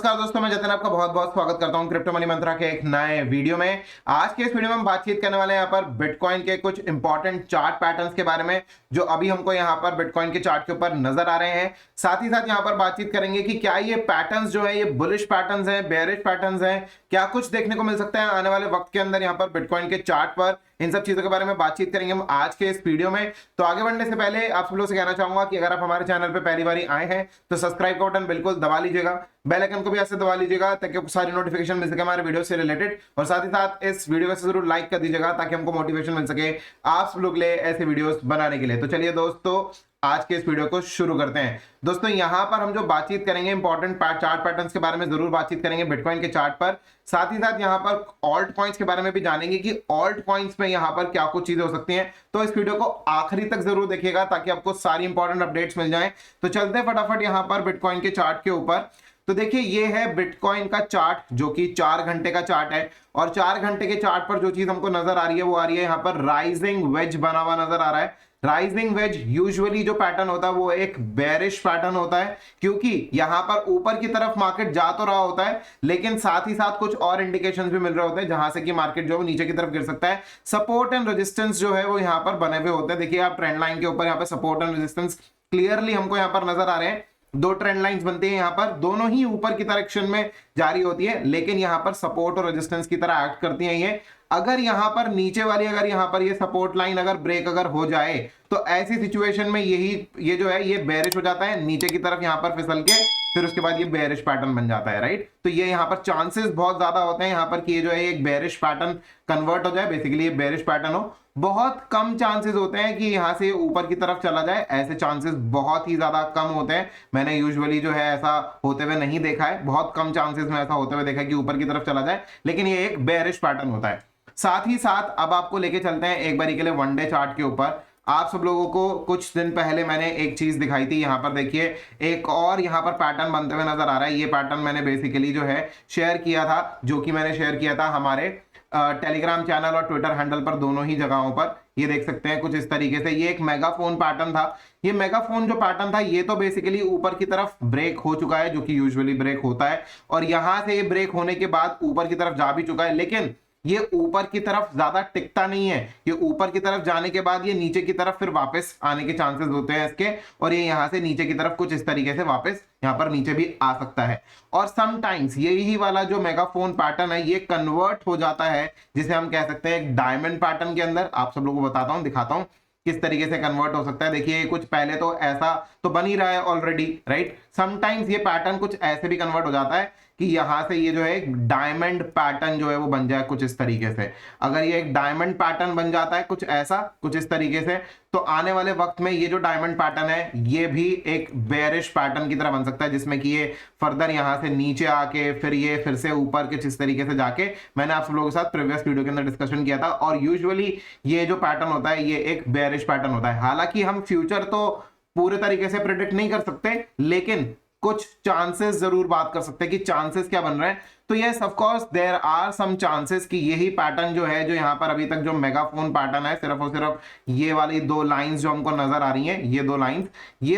नमस्कार दोस्तों, मैं जतिन आपका बहुत बहुत स्वागत करता हूं क्रिप्टो मनी मंत्रा के एक नए वीडियो में। आज के इस वीडियो में हम बातचीत करने वाले हैं यहाँ पर बिटकॉइन के कुछ इंपॉर्टेंट चार्ट पैटर्न्स के बारे में जो अभी हमको यहाँ पर बिटकॉइन के चार्ट के ऊपर नजर आ रहे हैं। साथ ही साथ यहाँ पर बातचीत करेंगे कि क्या ये पैटर्न्स जो है ये बुलिश पैटर्न्स हैं, बेयरिश पैटर्न्स हैं, क्या कुछ देखने को मिल सकता है आने वाले वक्त के अंदर यहाँ पर बिटकॉइन के चार्ट पर। इन सब चीजों के बारे में बातचीत करेंगे हम आज के इस वीडियो में। तो आगे बढ़ने से पहले आप सब लोगों से कहना चाहूंगा कि अगर आप हमारे चैनल पे पहली बार आए हैं तो सब्सक्राइब का बटन बिल्कुल दबा लीजिएगा, बेल आइकन को भी ऐसे दबा लीजिएगा ताकि आपको सारी नोटिफिकेशन मिल सके हमारे वीडियो से रिलेटेड। और साथ ही साथ इस वीडियो को जरूर लाइक कर दीजिएगा ताकि हमको मोटिवेशन मिल सके आप सब लोग ले ऐसे वीडियोस बनाने के लिए। तो चलिए दोस्तों, आज के इस वीडियो को शुरू करते हैं। दोस्तों यहां पर हम जो बातचीत करेंगे इंपॉर्टेंट चार्ट पैटर्न्स के बारे में जरूर बातचीत करेंगे बिटकॉइन के चार्ट पर। साथ ही साथ यहां पर ऑल्ट कॉइन्स के बारे में भी जानेंगे कि ऑल्ट कॉइन्स में यहां पर क्या कुछ चीजें हो सकती हैं। तो इस वीडियो को आखिरी तक जरूर देखिएगा ताकि आपको सारी इंपॉर्टेंट अपडेट्स मिल जाएं। तो चलते हैं फटाफट यहां पर बिटकॉइन के चार्ट के ऊपर। तो देखिए ये है बिटकॉइन का चार्ट जो कि 4 घंटे का चार्ट है और 4 घंटे के चार्ट पर जो चीज हमको नजर आ रही है वो आ रही है यहाँ पर राइजिंग वेज बना हुआ नजर आ रहा है। राइजिंग वेज यूजुअली जो पैटर्न होता है वो एक बेरिश पैटर्न होता है क्योंकि यहां पर ऊपर की तरफ मार्केट जा तो रहा होता है लेकिन साथ ही साथ कुछ और इंडिकेशंस भी मिल रहे होते हैं जहां से कि मार्केट जो है नीचे की तरफ गिर सकता है। सपोर्ट एंड रेजिस्टेंस जो है वो यहां पर बने हुए होते हैं। देखिए आप ट्रेंड लाइन के ऊपर यहाँ पर सपोर्ट एंड रेजिस्टेंस क्लियरली हमको यहाँ पर नजर आ रहे हैं। दो ट्रेंड लाइंस बनती हैं यहाँ पर, दोनों ही ऊपर की डायरेक्शन में जारी होती है लेकिन यहाँ पर सपोर्ट और रेजिस्टेंस की तरह एक्ट करती हैं ये। अगर यहां पर नीचे वाली अगर यहां पर ये सपोर्ट लाइन अगर ब्रेक अगर हो जाए तो ऐसी सिचुएशन में ये जो है ये बेरिश हो जाता है नीचे की तरफ यहां पर फिसल के, फिर उसके बाद ये बेरिश पैटर्न बन जाता है, राइट। तो ये यहां पर चांसेस बहुत ज्यादा होते हैं यहां पर कि ये जो है एक बेरिश पैटर्न कन्वर्ट हो जाए, बेसिकली ये बेरिश पैटर्न हो। बहुत कम चांसेस होते हैं कि यहां से ऊपर की तरफ चला जाए, ऐसे चांसेस बहुत ही ज्यादा कम होते हैं। मैंने यूजुअली जो है ऐसा होते हुए नहीं देखा है, बहुत कम चांसेस में ऐसा होते हुए देखा है कि ऊपर की तरफ चला जाए, लेकिन ये एक बेरिश पैटर्न होता है। साथ ही साथ अब आपको लेके चलते हैं एक बारी के लिए वन डे चार्ट के ऊपर। आप सब लोगों को कुछ दिन पहले मैंने एक चीज दिखाई थी, यहां पर देखिए एक और यहां पर पैटर्न बनते हुए नजर आ रहा है। ये पैटर्न मैंने बेसिकली जो है शेयर किया था, जो कि मैंने शेयर किया था हमारे टेलीग्राम चैनल और ट्विटर हैंडल पर, दोनों ही जगहों पर। ये देख सकते हैं कुछ इस तरीके से, ये एक मेगाफोन पैटर्न था। ये मेगाफोन जो पैटर्न था ये तो बेसिकली ऊपर की तरफ ब्रेक हो चुका है, जो कि यूजुअली ब्रेक होता है, और यहां से ये ब्रेक होने के बाद ऊपर की तरफ जा भी चुका है, लेकिन ये ऊपर की तरफ ज्यादा टिकता नहीं है। ये ऊपर की तरफ जाने के बाद ये नीचे की तरफ फिर वापस आने के चांसेस होते हैं इसके, और ये यहां से नीचे की तरफ कुछ इस तरीके से वापस यहां पर नीचे भी आ सकता है। और समटाइम्स यही वाला जो मेगाफोन पैटर्न है ये कन्वर्ट हो जाता है, जिसे हम कह सकते हैं एक डायमंड पैटर्न के अंदर। आप सब लोगों को बताता हूं, दिखाता हूं किस तरीके से कन्वर्ट हो सकता है। देखिए कुछ पहले तो ऐसा तो बन ही रहा है ऑलरेडी, राइट। समटाइम्स ये पैटर्न कुछ ऐसे भी कन्वर्ट हो जाता है कि यहां से ये जो है एक डायमंड पैटर्न जो है वो बन जाए कुछ इस तरीके से। अगर ये एक डायमंड पैटर्न बन जाता है कुछ ऐसा, कुछ इस तरीके से, तो आने वाले वक्त में ये जो डायमंड पैटर्न है ये भी एक बेरिश पैटर्न की तरह बन सकता है, जिसमें कि ये फर्दर यहां से नीचे आके फिर ये फिर से ऊपर कुछ इस तरीके से जाके, मैंने आप सब लोगों के साथ प्रीवियस वीडियो के अंदर डिस्कशन किया था। और यूजुअली ये जो पैटर्न होता है ये एक बेरिश पैटर्न होता है। हालांकि हम फ्यूचर तो पूरे तरीके से प्रेडिक्ट नहीं कर सकते, लेकिन कुछ चांसेस जरूर बात कर सकते हैं कि चांसेस क्या बन रहे हैं। तो yes of course there are some chances कि यही पैटर्न जो है, जो यहां पर अभी तक जो मेगाफोन पैटर्न है, सिर्फ और सिर्फ ये वाली दो लाइंस जो हमको नजर आ रही हैं, ये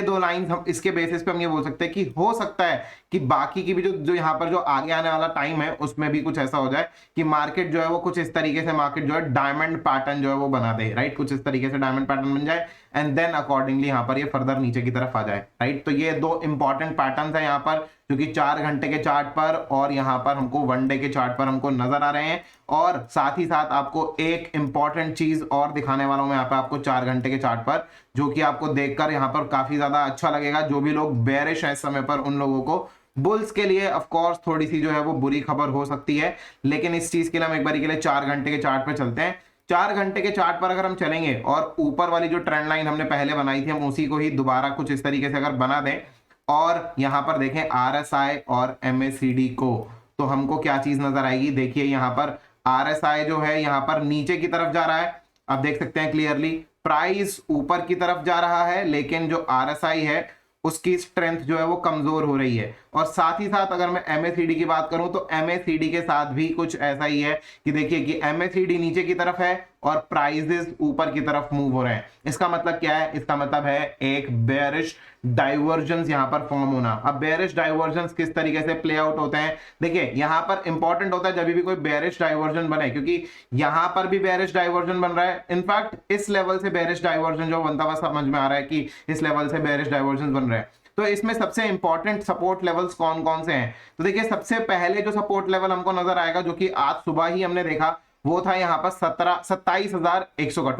दो लाइंस हम इसके बेसिस पे हम ये बोल सकते हैं कि हो सकता है कि बाकी की भी जो यहाँ पर जो आगे आने वाला टाइम है उसमें भी कुछ ऐसा हो जाए कि मार्केट जो है वो कुछ इस तरीके से मार्केट जो है डायमंड पैटर्न जो है वो बना दे, राइट। कुछ इस तरीके से डायमंड पैटर्न बन जाए एंड देन अकॉर्डिंगली यहाँ पर ये फर्दर नीचे की तरफ आ जाए, राइट। तो ये दो इंपॉर्टेंट पैटर्न है यहाँ पर जो कि 4 घंटे के चार्ट पर और यहाँ पर हमको वन डे के चार्ट पर हमको नजर आ रहे हैं। और साथ ही साथ आपको एक इंपॉर्टेंट चीज और दिखाने वाला हूं मैं यहाँ पे आपको 4 घंटे के चार्ट पर, जो कि आपको देखकर यहाँ पर काफी ज्यादा अच्छा लगेगा। जो भी लोग बेरिश है इस समय पर उन लोगों को, बुल्स के लिए ऑफ कोर्स थोड़ी सी जो है वो बुरी खबर हो सकती है, लेकिन इस चीज के लिए हम एक बार के लिए 4 घंटे के चार्ट पर चलते हैं। 4 घंटे के चार्ट पर अगर हम चलेंगे और ऊपर वाली जो ट्रेंड लाइन हमने पहले बनाई थी हम उसी को ही दोबारा कुछ इस तरीके से अगर बना दें और यहां पर देखें RSI और MACD को, तो हमको क्या चीज नजर आएगी। देखिए यहां पर RSI जो है यहां पर नीचे की तरफ जा रहा है, आप देख सकते हैं क्लियरली प्राइस ऊपर की तरफ जा रहा है, लेकिन जो RSI है उसकी स्ट्रेंथ जो है वो कमजोर हो रही है। और साथ ही साथ अगर मैं MACD की बात करूं तो MACD के साथ भी कुछ ऐसा ही है कि देखिए कि MACD नीचे की तरफ है और प्राइजेस ऊपर की तरफ मूव हो रहे हैं। इसका मतलब क्या है? इसका मतलब है एक बेयरिश डाइवर्जेंस यहां पर फॉर्म होना। अब बेयरिश डाइवर्जेंस किस तरीके से प्ले आउट होते हैं? देखिए यहां पर इंपॉर्टेंट होता है जब भी कोई बेयरिश डाइवर्जन बने, क्योंकि यहां पर भी बेयरिश डाइवर्जन बन रहा है। इनफैक्ट इस लेवल से बेयरिश डाइवर्जन जो बनता हुआ समझ में आ रहा है कि इस लेवल से बेयरिश डाइवर्जन बन रहे हैं। तो इसमें सबसे इंपॉर्टेंट सपोर्ट लेवल्स कौन कौन से हैं? तो देखिए सबसे पहले जो सपोर्ट लेवल हमको नजर आएगा, जो कि आज सुबह ही हमने देखा, वो था यहाँ पर 27,100 का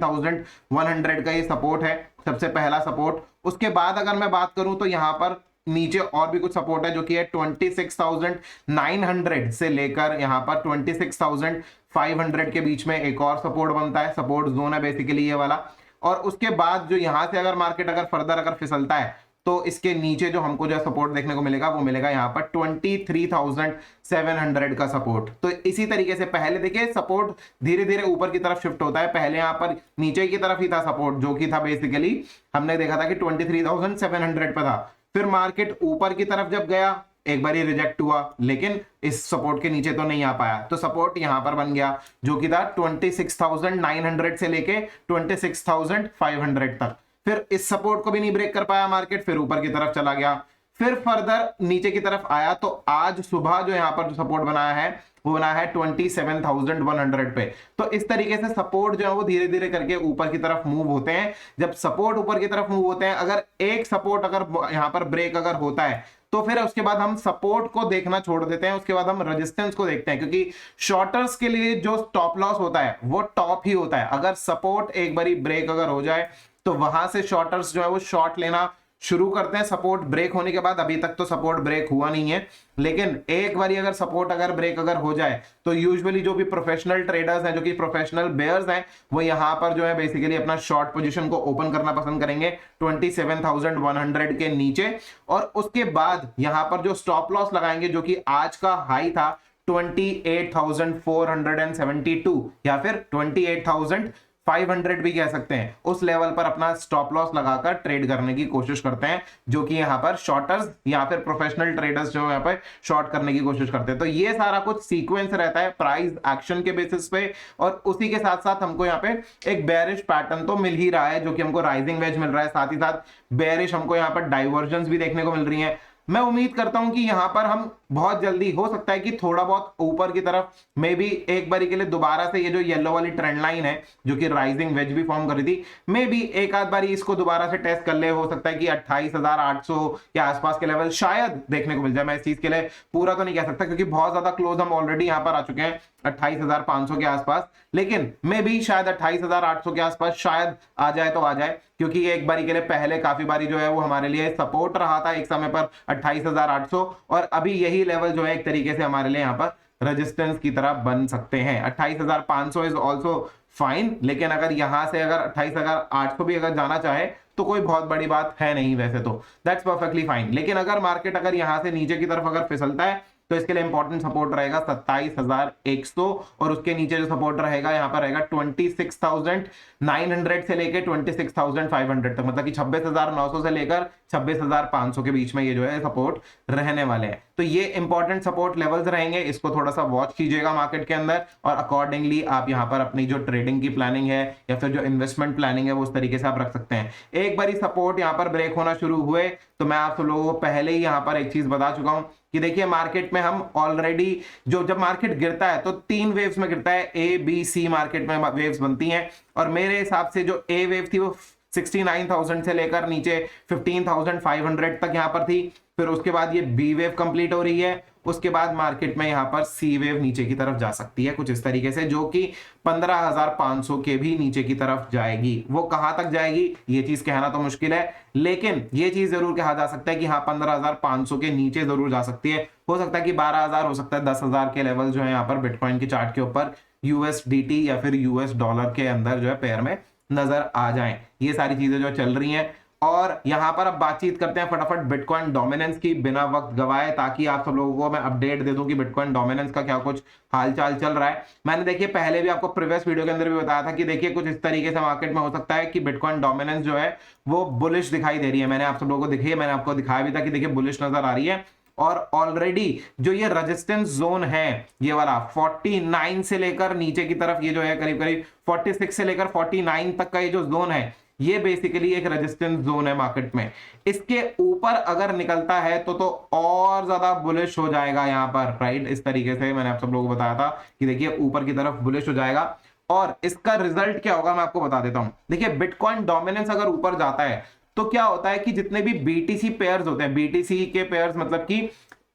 27,100 का ये सपोर्ट है, सबसे पहला सपोर्ट। उसके बाद अगर मैं बात करूं तो यहाँ पर नीचे और भी कुछ सपोर्ट है, जो कि है 26,900 से लेकर यहाँ पर 26,500 के बीच में एक और सपोर्ट बनता है, सपोर्ट जोन है बेसिकली ये वाला। और उसके बाद जो यहां से अगर मार्केट अगर फर्दर अगर फिसलता है तो इसके नीचे जो हमको जो सपोर्ट देखने को मिलेगा वो मिलेगा यहाँ पर 23,700 का सपोर्ट। तो इसी तरीके से पहले देखिए सपोर्ट धीरे धीरे ऊपर की तरफ शिफ्ट होता है। पहले यहाँ पर नीचे की तरफ ही था सपोर्ट, जो कि था बेसिकली हमने देखा था कि 23,700 पे था। फिर मार्केट ऊपर की तरफ जब गया एक बार रिजेक्ट हुआ, लेकिन इस सपोर्ट के नीचे तो नहीं आ पाया, तो सपोर्ट यहां पर बन गया जो कि था 26,900 से लेके 26,500 तक। फिर इस सपोर्ट को भी नहीं ब्रेक कर पाया मार्केट, फिर ऊपर की तरफ चला गया, फिर फर्दर नीचे की तरफ आया। तो आज सुबह जो यहां पर जो सपोर्ट बनाया है वो बना है 27,100 पे। तो इस तरीके से सपोर्ट जो है वो धीरे धीरे करके ऊपर की तरफ मूव होते हैं। जब सपोर्ट ऊपर की तरफ मूव होते हैं, अगर एक सपोर्ट अगर यहां पर ब्रेक अगर होता है तो फिर उसके बाद हम सपोर्ट को देखना छोड़ देते हैं, उसके बाद हम रेजिस्टेंस को देखते हैं, क्योंकि शॉर्टर्स के लिए जो स्टॉप लॉस होता है वो टॉप ही होता है। अगर सपोर्ट एक बारी ब्रेक अगर हो जाए तो वहां से शॉर्टर्स जो है वो शॉर्ट लेना शुरू करते हैं सपोर्ट ब्रेक होने के बाद। अभी तक तो सपोर्ट ब्रेक हुआ नहीं है, लेकिन एक बारी अगर सपोर्ट अगर ब्रेक अगर हो जाए तो यूजुअली जो भी प्रोफेशनल ट्रेडर्स हैं, जो कि प्रोफेशनल बेयर्स हैं, वो यहां पर जो है बेसिकली अपना शॉर्ट पोजीशन को ओपन करना पसंद करेंगे 27,100 के नीचे। और उसके बाद यहां पर जो स्टॉप लॉस लगाएंगे, जो कि आज का हाई था 28,472 या फिर 28,500 भी कह सकते हैं, उस लेवल पर अपना स्टॉप लॉस लगाकर ट्रेड करने की कोशिश करते हैं, जो कि यहां पर शॉर्टर्स या फिर प्रोफेशनल ट्रेडर्स जो यहां पर शॉर्ट करने की कोशिश करते हैं। तो ये सारा कुछ सीक्वेंस रहता है प्राइस एक्शन के बेसिस पे, और उसी के साथ साथ हमको यहाँ पे एक बेयरिश पैटर्न तो मिल ही रहा है, जो कि हमको राइजिंग वेज मिल रहा है, साथ ही साथ बेयरिश हमको यहाँ पर डाइवर्जेंस भी देखने को मिल रही है। मैं उम्मीद करता हूं कि यहां पर हम बहुत जल्दी, हो सकता है कि थोड़ा बहुत ऊपर की तरफ मे भी एक बारी के लिए दोबारा से ये जो येलो वाली ट्रेंड लाइन है, जो कि राइजिंग वेज भी फॉर्म कर रही थी, मे भी एक आध बारी इसको दोबारा से टेस्ट कर ले। हो सकता है कि 28,800 के आसपास के लेवल शायद देखने को मिल जाए। मैं इस चीज के लिए पूरा तो नहीं कह सकता, क्योंकि बहुत ज्यादा क्लोज हम ऑलरेडी यहां पर आ चुके हैं 28,500 के आसपास, लेकिन मे भी शायद 28,800 के आसपास शायद आ जाए तो आ जाए, क्योंकि एक बारी के लिए पहले काफी बारी जो है वो हमारे लिए सपोर्ट रहा था एक समय पर 28,800, और अभी यही लेवल जो है एक तरीके से हमारे लिए यहाँ पर रेजिस्टेंस की तरह बन सकते हैं। 28,500 इज ऑल्सो फाइन, लेकिन अगर यहां से अगर 28,800 भी अगर जाना चाहे तो कोई बहुत बड़ी बात है नहीं, वैसे तो दैट्स परफेक्टली फाइन। लेकिन अगर मार्केट अगर यहां से नीचे की तरफ अगर फिसलता है तो इसके लिए इंपॉर्टेंट सपोर्ट रहेगा 27,100, और उसके नीचे जो सपोर्ट रहेगा यहाँ पर रहेगा 26,900 से लेकर 26,500 तक, मतलब कि 26,900 से लेकर 26,500 के बीच में ये जो है सपोर्ट रहने वाले हैं। तो ये इंपॉर्टेंट सपोर्ट लेवल्स रहेंगे, इसको थोड़ा सा वॉच कीजिएगा मार्केट के अंदर, और अकॉर्डिंगली आप यहाँ पर अपनी जो ट्रेडिंग की प्लानिंग है या फिर जो इन्वेस्टमेंट प्लानिंग है वो उस तरीके से आप रख सकते हैं। एक बारी सपोर्ट यहाँ पर ब्रेक होना शुरू हुए तो मैं आप सब लोगों को पहले ही यहाँ पर एक चीज बता चुका हूं कि देखिए मार्केट में हम ऑलरेडी जब मार्केट गिरता है तो 3 वेव्स में गिरता है, ए बी सी मार्केट में वेव्स बनती हैं, और मेरे हिसाब से जो ए वेव थी वो 69,000 से लेकर नीचे 15,500 तक यहाँ पर थी। फिर उसके बाद ये बी वेव कंप्लीट हो रही है, उसके बाद मार्केट में यहाँ पर सी वेव नीचे की तरफ जा सकती है कुछ इस तरीके से, जो कि 15,500 के भी नीचे की तरफ जाएगी। वो कहां तक जाएगी ये चीज कहना तो मुश्किल है, लेकिन ये चीज जरूर कहा जा सकता है कि हाँ 15,500 के नीचे जरूर जा सकती है। हो सकता है कि 12,000, हो सकता है 10,000 के लेवल जो है यहाँ पर बिटकॉइन के चार्ट के ऊपर USDT या फिर US डॉलर के अंदर जो है पेयर में नजर आ जाए। ये सारी चीजें जो चल रही हैं, और यहां पर अब बातचीत करते हैं फटाफट बिटकॉइन डोमिनेंस की बिना वक्त गवाए, ताकि आप सब लोगों को मैं अपडेट दे दूं कि बिटकॉइन डोमिनेंस का क्या कुछ हालचाल चल रहा है। मैंने देखिए पहले भी आपको प्रीवियस वीडियो के अंदर भी बताया था कि देखिए कुछ इस तरीके से मार्केट में हो सकता है कि बिटकॉइन डोमिनेंस जो है वो बुलिश दिखाई दे रही है। मैंने आप सब लोगों को दिखाई, मैंने आपको दिखाया भी था कि देखिए बुलिश नजर आ रही है। और ऑलरेडी जो ये रेजिस्टेंस जोन है ये वाला 49 से लेकर नीचे की तरफ ये जो है करीब करीब 46 से लेकर 49 तक का ये जो जोन है ये बेसिकली एक रेजिस्टेंस जोन है मार्केट में। इसके ऊपर अगर निकलता है तो और ज्यादा बुलिश हो जाएगा यहां पर, राइट। इस तरीके से मैंने आप सब लोगों को बताया था कि देखिए ऊपर की तरफ बुलिश हो जाएगा। और इसका रिजल्ट क्या होगा मैं आपको बता देता हूं। देखिए बिटकॉइन डोमिनेंस अगर ऊपर जाता है तो क्या होता है कि जितने भी बीटीसी पेयर्स होते हैं, बीटीसी के पेयर्स मतलब कि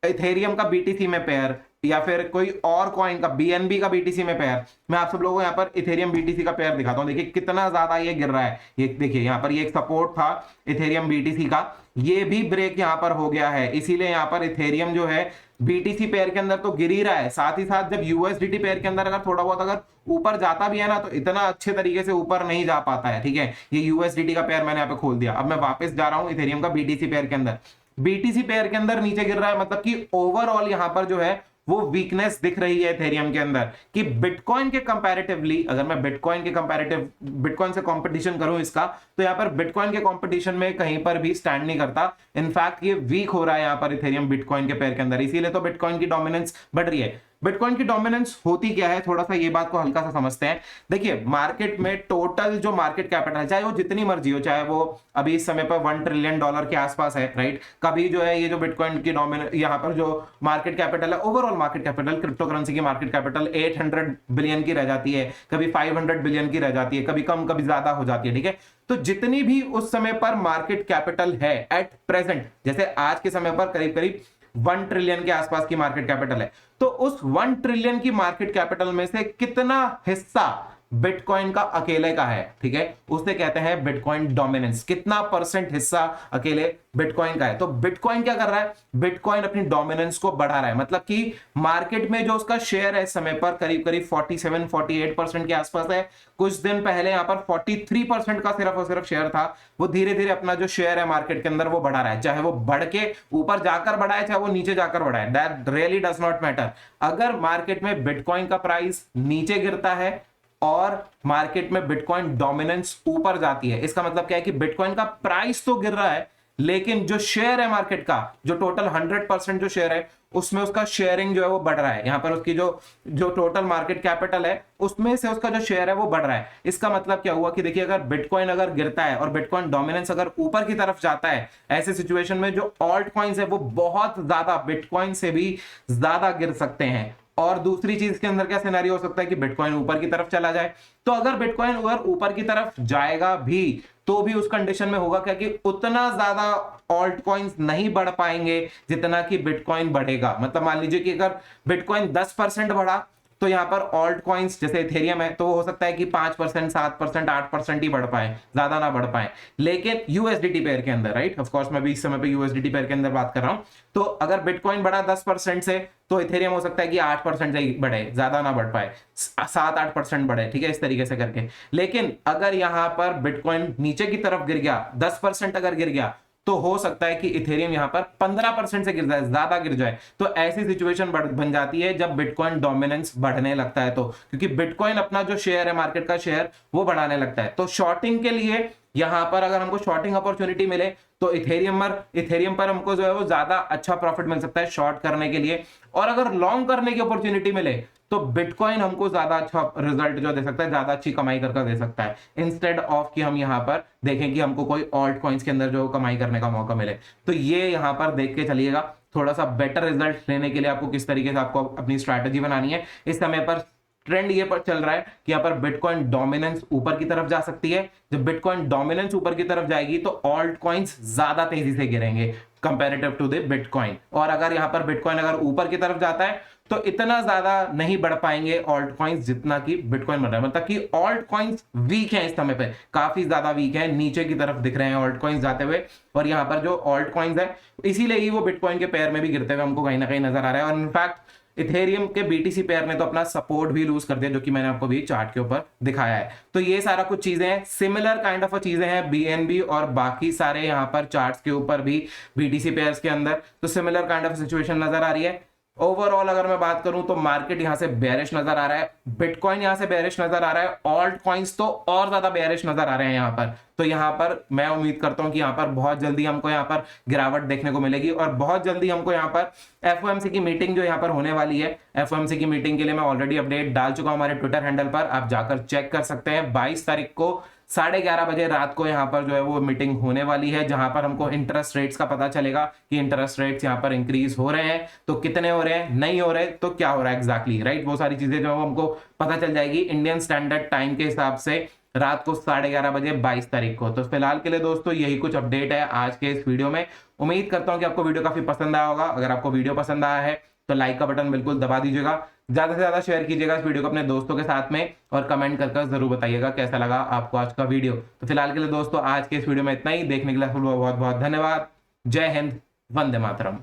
इथेरियम का बीटीसी में पेयर या फिर कोई और कॉइन का बीएनबी का बीटीसी में पेयर, मैं आप सब लोगों को यहाँ पर इथेरियम बीटीसी का पेयर दिखाता हूँ। देखिए कितना ज्यादा ये गिर रहा है। ये देखिए यहाँ पर ये एक सपोर्ट था इथेरियम बीटीसी का, ये भी ब्रेक यहाँ पर हो गया है। इसीलिए यहाँ पर इथेरियम जो है बीटीसी पेयर के अंदर तो गिर ही रहा है, साथ ही साथ जब यूएसडीटी पेयर के अंदर अगर थोड़ा बहुत अगर ऊपर जाता भी है ना तो इतना अच्छे तरीके से ऊपर नहीं जा पाता है, ठीक है। ये यूएसडीटी का पेयर मैंने यहाँ पे खोल दिया। अब मैं वापस जा रहा हूँ इथेरियम का बीटीसी पेयर के अंदर। बीटीसी पेयर के अंदर नीचे गिर रहा है, मतलब कि ओवरऑल यहां पर जो है वो वीकनेस दिख रही है इथेरियम के अंदर कि बिटकॉइन के कंपैरेटिवली, अगर मैं बिटकॉइन से कंपटीशन करूं इसका, तो यहां पर बिटकॉइन के कंपटीशन में कहीं पर भी स्टैंड नहीं करता। इनफैक्ट ये वीक हो रहा है यहां पर इथेरियम बिटकॉइन के पेयर के अंदर, इसीलिए तो बिटकॉइन की डोमिनेंस बढ़ रही है। बिटकॉइन की डोमिनेंस होती क्या है, थोड़ा सा ये बात को हल्का सा समझते हैं। देखिए मार्केट में टोटल जो मार्केट कैपिटल है, चाहे वो जितनी मर्जी हो, चाहे वो अभी इस समय पर $1 ट्रिलियन के आसपास है, राइट। कभी जो है ये जो बिटकॉइन की डोमिनेंस यहाँ पर जो मार्केट कैपिटल है, overall market capital, crypto currency की मार्केट कैपिटल 800 बिलियन की रह जाती है, कभी 500 बिलियन की रह जाती है, कभी कम कभी ज्यादा हो जाती है, ठीक है। तो जितनी भी उस समय पर मार्केट कैपिटल है एट प्रेजेंट, जैसे आज के समय पर करीब करीब 1 ट्रिलियन के आसपास की मार्केट कैपिटल है, तो उस 1 ट्रिलियन की मार्केट कैपिटल में से कितना हिस्सा बिटकॉइन का अकेले का है, ठीक है, उसे कहते हैं बिटकॉइन डोमिनेंस। कितना परसेंट हिस्सा अकेले बिटकॉइन का है। तो बिटकॉइन क्या कर रहा है, बिटकॉइन अपनी डोमिनेंस को बढ़ा रहा है, मतलब कि मार्केट में जो उसका शेयर है इस समय पर करीब करीब 47-48% के आसपास है। कुछ दिन पहले यहां पर 43% का सिर्फ और सिर्फ शेयर था। वो धीरे धीरे अपना जो शेयर है मार्केट के अंदर वो बढ़ा रहा है, चाहे वो बढ़ के ऊपर जाकर बढ़ा है, चाहे वो नीचे जाकर बढ़ा है, that really does not matter. अगर मार्केट में बिटकॉइन का प्राइस नीचे गिरता है और मार्केट में बिटकॉइन डोमिनेंस ऊपर जाती है, इसका मतलब क्या है कि बिटकॉइन का प्राइस तो गिर रहा है, लेकिन जो शेयर है मार्केट का, जो टोटल 100% जो शेयर है उसमें उसका शेयरिंग जो है वो बढ़ रहा है। यहां पर उसकी जो टोटल मार्केट कैपिटल है उसमें से उसका जो शेयर है वो बढ़ रहा है। इसका मतलब क्या हुआ कि देखिए अगर बिटकॉइन अगर गिरता है और बिटकॉइन डोमिनेंस अगर ऊपर की तरफ जाता है, ऐसे सिचुएशन में जो ऑल्ट कॉइन्स है वो बहुत ज्यादा बिटकॉइन से भी ज्यादा गिर सकते हैं। और दूसरी चीज के अंदर क्या सिनेरियो हो सकता है कि बिटकॉइन ऊपर की तरफ चला जाए। तो अगर बिटकॉइन ऊपर की तरफ जाएगा भी तो भी उस कंडीशन में होगा क्या कि उतना ज्यादा ऑल्ट कॉइन्स नहीं बढ़ पाएंगे जितना कि बिटकॉइन बढ़ेगा। मतलब मान लीजिए कि अगर बिटकॉइन 10% बढ़ा तो यहां पर ऑल्ट कॉइन्स जैसे इथेरियम है तो हो सकता है कि 5%, 7%, 8% ही बढ़ पाए, ज्यादा ना बढ़ पाए। लेकिन यूएसडीटी पेयर के अंदर, राइट, ऑफ कोर्स मैं भी इस समय पे यूएसडीटी पेयर के अंदर बात कर रहा हूं, तो अगर बिटकॉइन बढ़ा 10% से तो इथेरियम हो सकता है कि 8% से बढ़े, ज्यादा ना बढ़ पाए, 7-8% बढ़े, ठीक है, इस तरीके से करके। लेकिन अगर यहां पर बिटकॉइन नीचे की तरफ गिर गया, 10% अगर गिर गया, तो हो सकता है कि इथेरियम यहां पर 15% से गिर जाए, ज्यादा गिर जाए। तो ऐसी सिचुएशन बन जाती है जब बिटकॉइन डोमिनेंस बढ़ने लगता है, तो क्योंकि बिटकॉइन अपना जो शेयर है मार्केट का शेयर वो बढ़ाने लगता है। तो शॉर्टिंग के लिए यहां पर अगर हमको शॉर्टिंग अपॉर्चुनिटी मिले तो इथेरियम पर हमको जो है वो ज्यादा अच्छा प्रॉफिट मिल सकता है शॉर्ट करने के लिए। और अगर लॉन्ग करने की अपॉर्चुनिटी मिले तो बिटकॉइन हमको ज्यादा अच्छा रिजल्ट जो दे सकता है, ज्यादा अच्छी कमाई करके दे सकता है, इंस्टेड ऑफ कि हम यहाँ पर देखें कि हमको कोई ऑल्ट कॉइन्स के अंदर जो कमाई करने का मौका मिले। तो ये यहाँ पर देख के चलिएगा थोड़ा सा बेटर रिजल्ट लेने के लिए आपको किस तरीके से आपको अपनी स्ट्रैटेजी बनानी है। इस समय पर ट्रेंड ये पर चल रहा है कि यहाँ पर बिटकॉइन डोमिनेंस ऊपर की तरफ जा सकती है। जब बिटकॉइन डोमिनेंस ऊपर की तरफ जाएगी तो ऑल्ट कॉइन्स ज्यादा तेजी से गिरेंगे कंपैरेटिव टू द बिटकॉइन। और अगर यहाँ पर बिटकॉइन अगर ऊपर की तरफ जाता है तो इतना ज्यादा नहीं बढ़ पाएंगे ऑल्ट कॉइन्स जितना कि बिटकॉइन बढ़ रहा है। मतलब कि ऑल्ट कॉइन्स वीक है इस समय पे, काफी ज्यादा वीक है, नीचे की तरफ दिख रहे हैं ऑल्ट कॉइन्स जाते हुए। और यहाँ पर जो ऑल्ट कॉइन्स है इसीलिए ही वो बिटकॉइन के पेयर में भी गिरते हुए हमको कहीं ना कहीं नजर आ रहा है। और इनफैक्ट इथेरियम के बीटीसी पेयर ने तो अपना सपोर्ट भी लूज कर दिया, जो कि मैंने आपको भी चार्ट के ऊपर दिखाया है। तो ये सारा कुछ चीजें हैं, सिमिलर काइंड ऑफ चीजें हैं बीएनबी और बाकी सारे यहाँ पर चार्ट्स के ऊपर भी बीटीसी पेयर्स के अंदर, तो सिमिलर काइंड ऑफ सिचुएशन नजर आ रही है। ओवरऑल अगर मैं बात करूं तो मार्केट यहां से बेरिश नजर आ रहा है, बिटकॉइन यहां से बेरिश नजर आ रहा है, ऑल्ट कॉइन्स तो और ज्यादा बेरिश नजर आ रहे हैं यहां पर। तो यहां पर मैं उम्मीद करता हूं कि यहां पर बहुत जल्दी हमको यहां पर गिरावट देखने को मिलेगी और बहुत जल्दी हमको यहां पर एफओएमसी की मीटिंग जो यहां पर होने वाली है, एफओएमसी की मीटिंग के लिए मैं ऑलरेडी अपडेट डाल चुका हूं हमारे ट्विटर हैंडल पर, आप जाकर चेक कर सकते हैं। 22 तारीख को 11:30 बजे रात को यहाँ पर जो है वो मीटिंग होने वाली है, जहां पर हमको इंटरेस्ट रेट्स का पता चलेगा कि इंटरेस्ट रेट्स यहाँ पर इंक्रीज हो रहे हैं तो कितने हो रहे हैं, नहीं हो रहे तो क्या हो रहा है एग्जैक्टली, राइट। वो सारी चीजें जो हमको पता चल जाएगी इंडियन स्टैंडर्ड टाइम के हिसाब से रात को 11:30 बजे 22 तारीख को। तो फिलहाल के लिए दोस्तों यही कुछ अपडेट है आज के इस वीडियो में। उम्मीद करता हूं कि आपको वीडियो काफी पसंद आया होगा। अगर आपको वीडियो पसंद आया है तो लाइक का बटन बिल्कुल दबा दीजिएगा, ज्यादा से ज्यादा शेयर कीजिएगा इस वीडियो को अपने दोस्तों के साथ में और कमेंट कर जरूर बताइएगा कैसा लगा आपको आज का वीडियो। तो फिलहाल के लिए दोस्तों आज के इस वीडियो में इतना ही, देखने के लिए बहुत बहुत धन्यवाद। जय हिंद, वंदे मातरम।